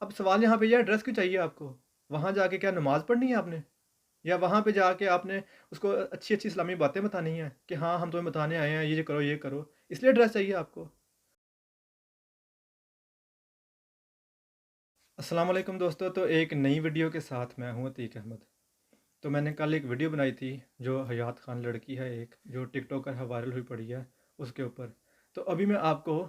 अब सवाल यहाँ पे ये है, ड्रेस क्यों चाहिए आपको? वहाँ जाके क्या नमाज़ पढ़नी है आपने? या वहाँ पे जाके आपने उसको अच्छी-अच्छी इस्लामी बातें बतानी हैं कि हाँ, हम तुम्हें बताने आए हैं, ये करो, इसलिए ड्रेस चाहिए आपको? अस्सलाम वालेकुम दोस्तों, तो एक नई वीडियो के साथ मैं हूँ अतीक अहमद। तो मैंने कल एक वीडियो बनाई थी, जो हयात खान लड़की है एक, जो टिकटॉकर है, वायरल हुई पड़ी है, उसके ऊपर। तो अभी मैं आपको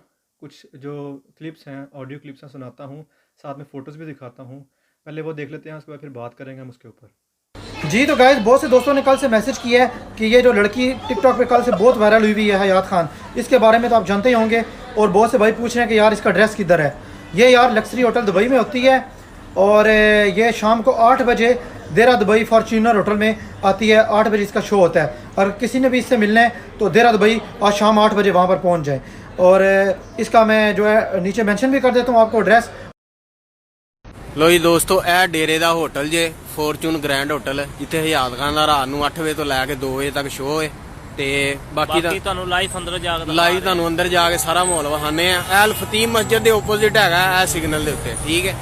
कुछ जो क्लिप्स हैं, ऑडियो क्लिप्स हैं, सुनाता हूँ, साथ में फ़ोटोज़ भी दिखाता हूँ। पहले वो देख लेते हैं, उसके बाद फिर बात करेंगे हम उसके ऊपर। जी तो गाइज बहुत से दोस्तों ने कल से मैसेज किया है कि ये जो लड़की टिकटॉक पे कल से बहुत वायरल हुई है हयात खान, इसके बारे में तो आप जानते ही होंगे। और बहुत से भाई पूछ रहे हैं कि यार इसका ड्रेस किधर है। ये यार लक्सरी होटल दुबई में होती है और ये शाम को 8 बजे देरा दुबई फॉर्च्यूनर होटल में आती है। 8 बजे इसका शो होता है और किसी ने भी इससे मिलना है तो देरा दुबई आज शाम 8 बजे वहाँ पर पहुँच जाए। और इसका मैं जो है नीचे मेंशन भी कर देता हूँ आपको एड्रेस। लो जी दोस्तों, यह डेरे का होटल जे फॉर्चून ग्रैंड होटल, जिथे हयात खान का रात को 8 बजे तो लैके 2 बजे तक शो है। ते बाकी ਤੁਹਾਨੂੰ ਲਾਈਵ ਅੰਦਰ ਜਾ ਕੇ लाइव ਤੁਹਾਨੂੰ अंदर जाके सारा माहौल विखाने एल फतीम मस्जिद के ओपोजिट है सिग्नल के उत्ते, ठीक है।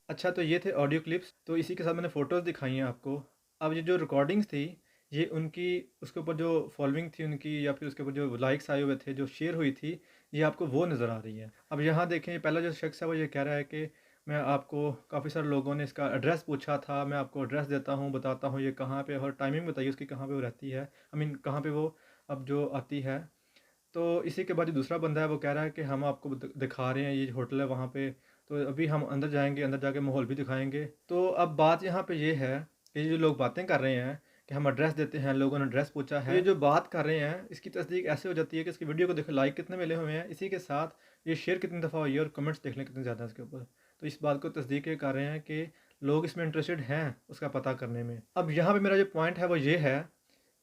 अच्छा, तो ये थे ऑडियो क्लिप्स, तो इसी के साथ मैंने फ़ोटोज़ दिखाई हैं आपको। अब ये जो रिकॉर्डिंग्स थी, ये उनकी उसके ऊपर जो फॉलोइंग थी उनकी, या फिर उसके ऊपर जो लाइक्स आए हुए थे, जो शेयर हुई थी, ये आपको वो नज़र आ रही है। अब यहाँ देखें, पहला जो शख्स है वो ये कह रहा है कि मैं आपको, काफ़ी सारे लोगों ने इसका एड्रेस पूछा था, मैं आपको एड्रेस देता हूँ, बताता हूँ ये कहाँ पे, और टाइमिंग बताइए उसकी, कहाँ पे वो रहती है, आई मीन कहाँ पे वो अब जो आती है। तो इसी के बाद जो दूसरा बंदा है वो कह रहा है कि हम आपको दिखा रहे हैं, ये होटल है वहाँ पे। तो अभी हम अंदर जाएंगे, अंदर जाके माहौल भी दिखाएंगे। तो अब बात यहाँ पे ये है कि ये जो लोग बातें कर रहे हैं कि हम एड्रेस देते हैं, लोगों ने एड्रेस पूछा है, तो ये जो बात कर रहे हैं इसकी तस्दीक ऐसे हो जाती है कि इसकी वीडियो को देखो, लाइक कितने मिले हुए हैं, इसी के साथ ये शेयर कितनी दफ़ा हुई है और कमेंट्स देख लें कितने ज़्यादा इसके ऊपर। तो इस बात को तस्दीक ये कर रहे हैं कि लोग इसमें इंटरेस्टेड हैं उसका पता करने में। अब यहाँ पर मेरा जो पॉइंट है वो ये है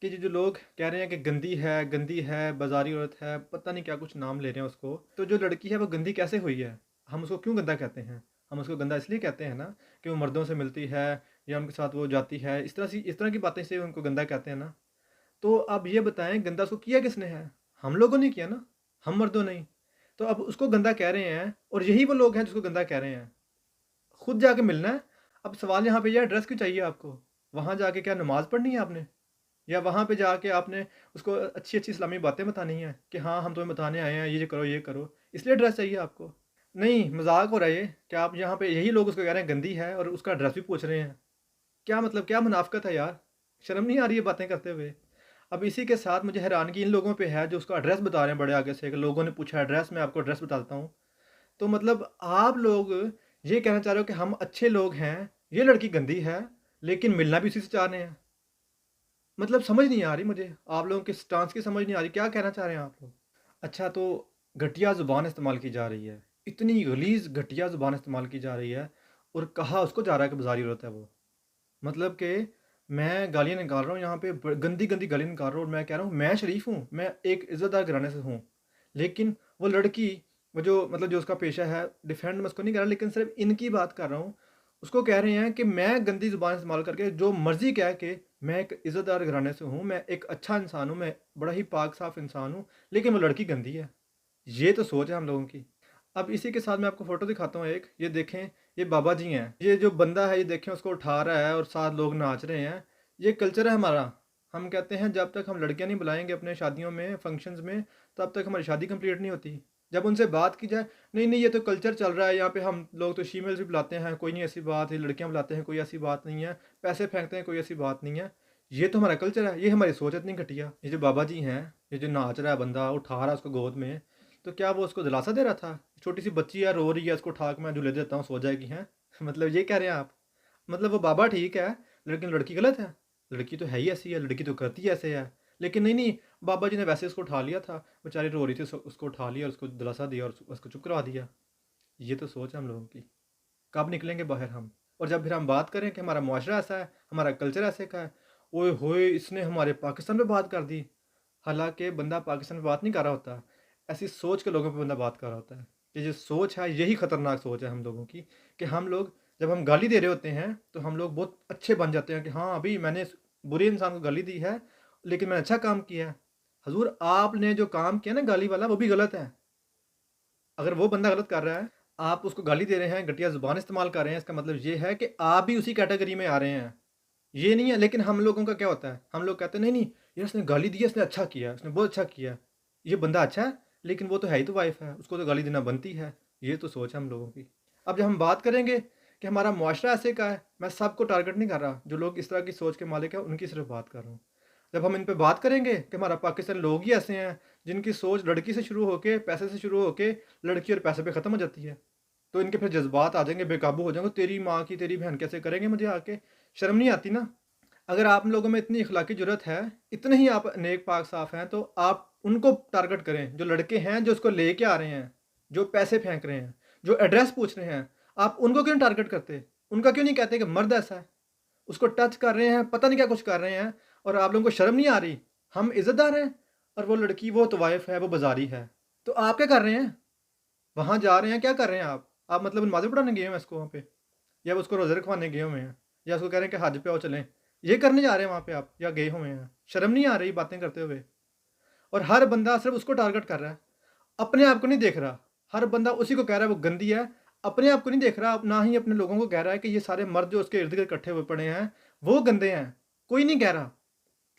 कि ये जो लोग कह रहे हैं कि गंदी है, बाज़ारी औरत है, पता नहीं क्या कुछ नाम ले रहे हैं उसको। तो जो लड़की है वो गंदी कैसे हुई है? हम उसको क्यों गंदा कहते हैं? हम उसको गंदा इसलिए कहते हैं ना कि वो मर्दों से मिलती है या उनके साथ वो जाती है, इस तरह की बातें से उनको गंदा कहते हैं ना। तो अब ये बताएं, गंदा उसको किया किसने है? हम लोगों ने किया ना, हम मर्दों ने ही। तो अब उसको गंदा कह रहे हैं और यही वो लोग हैं जिसको गंदा कह रहे हैं। खुद जाके मिलना है। अब सवाल यहाँ पे यह, एड्रेस क्यों चाहिए आपको? वहाँ जाके क्या नमाज़ पढ़नी है आपने? या वहाँ पे जाके आपने उसको अच्छी-अच्छी इस्लामी बातें बतानी हैं कि हाँ, हम तुम्हें बताने आए हैं, ये करो, इसलिए ड्रेस चाहिए आपको? नहीं, मज़ाक हो रहा है ये, कि आप यहाँ पे यही लोग उसको कह रहे हैं गंदी है और उसका एड्रेस भी पूछ रहे हैं। क्या मतलब, क्या मुनाफ़िकत है यार? शर्म नहीं आ रही है बातें करते हुए? अब इसी के साथ मुझे हैरानगी इन लोगों पे है जो उसका एड्रेस बता रहे हैं बड़े आगे से, कि लोगों ने पूछा एड्रेस, मैं आपको एड्रेस बता देता हूँ। तो मतलब आप लोग ये कहना चाह रहे हो कि हम अच्छे लोग हैं, ये लड़की गंदी है, लेकिन मिलना भी उसी से चाह रहे हैं। मतलब समझ नहीं आ रही मुझे, आप लोगों के स्टांस की समझ नहीं आ रही, क्या कहना चाह रहे हैं आप लोग? अच्छा, तो घटिया ज़ुबान इस्तेमाल की जा रही है, इतनी गलीज़ घटिया ज़ुबान इस्तेमाल की जा रही है, और कहा उसको जा रहा है कि बाज़ारी औरत है वो। मतलब कि मैं गालियाँ निकाल रहा हूँ यहाँ पे, गंदी-गंदी गालियाँ निकाल रहा हूँ, और मैं कह रहा हूँ मैं शरीफ हूँ, मैं एक इज़्ज़तदार घराने से हूँ। लेकिन वो लड़की, वो जो मतलब जो उसका पेशा है, डिफेंड मैं उसको नहीं कर रहा, लेकिन सिर्फ़ इनकी बात कर रहा हूँ। उसको कह रहे हैं कि मैं गंदी ज़ुबान इस्तेमाल करके जो मर्ज़ी कह के, मैं एक इज़्ज़तदार घराने से हूँ, मैं एक अच्छा इंसान हूँ, मैं बड़ा ही पाक-साफ़ इंसान हूँ, लेकिन वो लड़की गंदी है। ये तो सोच है हम लोगों की। अब इसी के साथ मैं आपको फ़ोटो दिखाता हूँ एक, ये देखें, ये बाबा जी हैं। ये जो बंदा है, ये देखें, उसको उठा रहा है और साथ लोग नाच रहे हैं। ये कल्चर है हमारा। हम कहते हैं जब तक हम लड़कियाँ नहीं बुलाएँगे अपने शादियों में, फंक्शंस में, तब तक हमारी शादी कंप्लीट नहीं होती। जब उनसे बात की जाए, नहीं, नहीं, ये तो कल्चर चल रहा है, यहाँ पे हम लोग तो फीमेल्स भी बुलाते हैं, कोई नहीं ऐसी बात है, लड़कियाँ बुलाते हैं, कोई ऐसी बात नहीं है, पैसे फेंकते हैं, कोई ऐसी बात नहीं है। ये तो हमारा कल्चर है, ये हमारी सोच इतनी घटिया। ये जो बाबा जी हैं, ये जो नाच रहा है बंदा, उठा रहा है उसको गोद में, तो क्या वो उसको दिलासा दे रहा था? छोटी सी बच्ची है, रो रही है, उसको उठा के मैं झूले देता हूँ, सो जाएगी, हैं? मतलब ये कह रहे हैं आप? मतलब वो बाबा ठीक है, लेकिन लड़की गलत है? लड़की तो है ही ऐसी है, लड़की तो करती ही ऐसे है। लेकिन नहीं, नहीं, बाबा जी ने वैसे उसको उठा लिया था, बेचारी रो रही थी, उसको उठा लिया और उसको दिलासा दिया और उसको चुप करवा दिया। ये तो सोच है हम लोगों की। कब निकलेंगे बाहर हम? और जब फिर हम बात करें कि हमारा मुआशरा ऐसा है, हमारा कल्चर ऐसे का है, ओए होए, इसने हमारे पाकिस्तान पे बात कर दी। हालाँकि बंदा पाकिस्तान पे बात नहीं कर रहा होता, ऐसी सोच के लोगों पे बंदा बात कर रहा होता है। ये जो सोच है, यही खतरनाक सोच है हम लोगों की, कि हम लोग जब हम गाली दे रहे होते हैं, तो हम लोग बहुत अच्छे बन जाते हैं कि हाँ, अभी मैंने इस बुरे इंसान को गाली दी है, लेकिन मैंने अच्छा काम किया है। हुज़ूर, आपने जो काम किया ना गाली वाला, वो भी गलत है। अगर वो बंदा गलत कर रहा है, आप उसको गाली दे रहे हैं, घटिया ज़ुबान इस्तेमाल कर रहे हैं, इसका मतलब ये है कि आप भी उसी कैटेगरी में आ रहे हैं। ये नहीं है, लेकिन हम लोगों का क्या होता है, हम लोग कहते हैं नहीं नहीं यार इसने गाली दी है, इसने अच्छा किया, उसने बहुत अच्छा किया, ये बंदा अच्छा है, लेकिन वो तो है ही तो वाइफ है, उसको तो गाली देना बनती है। ये तो सोच है हम लोगों की। अब जब हम बात करेंगे कि हमारा मुआशरा ऐसे का है, मैं सबको टारगेट नहीं कर रहा, जो लोग इस तरह की सोच के मालिक हैं उनकी सिर्फ बात कर रहा हूँ। जब हम इन पे बात करेंगे कि हमारा पाकिस्तान लोग ही ऐसे हैं जिनकी सोच लड़की से शुरू होके, पैसे से शुरू होके, लड़की और पैसे पे ख़त्म हो जाती है, तो इनके फिर जज्बात आ जाएंगे, बेकाबू हो जाएंगे, तेरी माँ की तेरी बहन कैसे करेंगे मुझे आके, शर्म नहीं आती ना। अगर आप लोगों में इतनी अखलाकी ज़रूरत है, इतने ही आप नेक पाक साफ़ हैं, तो आप उनको टारगेट करें जो लड़के हैं जो उसको लेके आ रहे हैं, जो पैसे फेंक रहे हैं, जो एड्रेस पूछ रहे हैं। आप उनको क्यों टारगेट करते? उनका क्यों नहीं कहते कि मर्द ऐसा है, उसको टच कर रहे हैं, पता नहीं क्या कुछ कर रहे हैं, और आप लोगों को शर्म नहीं आ रही? हम इज़्ज़तदार हैं और वो लड़की, वो तवाइफ है, वो बाज़ारी है, तो आप क्या कर रहे हैं? वहाँ जा रहे हैं, क्या कर रहे हैं आप? आप मतलब नमाज़ें पढ़ाने गए हैं उसको वहाँ पे, या उसको रोज़े रखवाने गए हुए हैं, या उसको कह रहे हैं कि हज पे आओ चलें, ये करने जा रहे हैं वहाँ पे आप, या गए हुए हैं? शर्म नहीं आ रही बातें करते हुए? और हर बंदा सिर्फ उसको टारगेट कर रहा है, अपने आप को नहीं देख रहा। हर बंदा उसी को कह रहा है वो गंदी है, अपने आप को नहीं देख रहा, ना ही अपने लोगों को कह रहा है कि ये सारे मर्द जो उसके इर्द गिर्द इकट्ठे हुए पड़े हैं वो गंदे हैं। कोई नहीं कह रहा,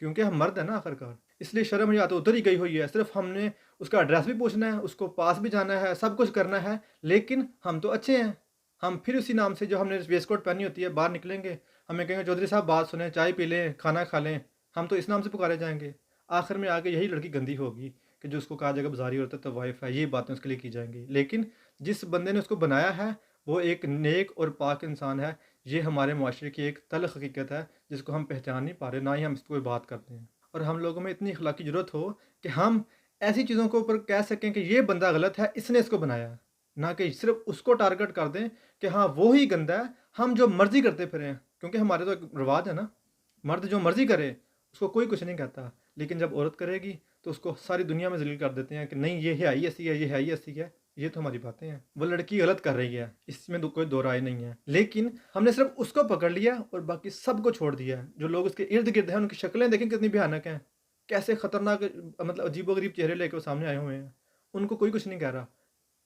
क्योंकि हम मर्द हैं ना आखिरकार। इसलिए शर्म या तो उधर ही गई हुई है, सिर्फ हमने उसका एड्रेस भी पूछना है, उसको पास भी जाना है, सब कुछ करना है, लेकिन हम तो अच्छे हैं। हम फिर उसी नाम से, जो हमने वेस्ट कोट पहनी होती है, बाहर निकलेंगे, हमें कहेंगे चौधरी साहब बात सुने, चाय पी लें, खाना खा लें, हम तो इस नाम से पुकारे जाएंगे। आखिर में आके यही लड़की गंदी होगी कि जो उसको कहा जाएगा बाजारी औरत है, तो वाइफ है, ये बातें उसके लिए की जाएंगी। लेकिन जिस बंदे ने उसको बनाया है वो एक नेक और पाक इंसान है। ये हमारे माशरे की एक तल्ख हकीकत है जिसको हम पहचान नहीं पा रहे, ना ही हम इस पर कोई बात करते हैं। और हम लोगों में इतनी अखलाकी ज़रूरत हो कि हम ऐसी चीज़ों के ऊपर कह सकें कि ये बंदा गलत है, इसने इसको बनाया है, ना कि सिर्फ उसको टारगेट कर दें कि हाँ वो ही गंदा है, हम जो मर्जी करते फिरें। क्योंकि हमारे तो एक रिवाज है ना, मर्द जो मर्जी करे उसको कोई कुछ नहीं कहता, लेकिन जब औरत करेगी तो उसको सारी दुनिया में जलील कर देते हैं कि नहीं ये है ही ऐसी है, ये है ही ऐसी है। ये तो हमारी बातें हैं। वो लड़की गलत कर रही है, इसमें कोई दो राय नहीं है, लेकिन हमने सिर्फ उसको पकड़ लिया और बाकी सबको छोड़ दिया है। जो लोग उसके इर्द गिर्द हैं उनकी शक्लें देखें कितनी भयानक हैं, कैसे खतरनाक, मतलब अजीबोगरीब चेहरे लेकर वो सामने आए हुए हैं। उनको कोई कुछ नहीं कह रहा,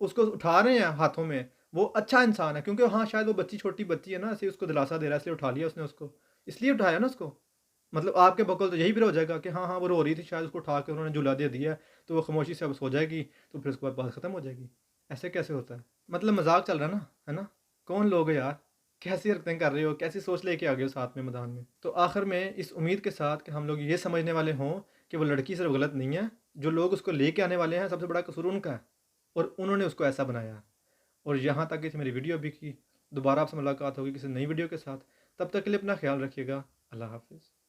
उसको उठा रहे हैं हाथों में। वो अच्छा इंसान है, क्योंकि हाँ शायद वो बच्ची, छोटी बच्ची है ना, इसलिए उसको दिलासा दे रहा है, इसलिए उठा लिया उसने उसको, इसलिए उठाया ना उसको। मतलब आपके बकौल तो यही भी हो जाएगा कि हाँ हाँ वो रो रही थी, शायद उसको उठा के उन्होंने झूला दे दिया, तो वो खामोशी से अब सो जाएगी, तो फिर उसके बाद बात ख़त्म हो जाएगी। ऐसे कैसे होता है? मतलब मजाक चल रहा है ना, है ना? कौन लोग हैं यार, कैसी हरकतें कर रहे हो, कैसी सोच लेके आ गए हो साथ में मैदान में। तो आखिर में इस उम्मीद के साथ कि हम लोग ये समझने वाले हों कि वो लड़की सिर्फ गलत नहीं है, जो लोग उसको लेके आने वाले हैं सबसे बड़ा कसूर उनका है, और उन्होंने उसको ऐसा बनाया। और यहाँ तक कि थी मेरी वीडियो अभी की। दोबारा आपसे मुलाकात होगी किसी नई वीडियो के साथ। तब तक के लिए अपना ख्याल रखिएगा। अल्लाह हाफिज़।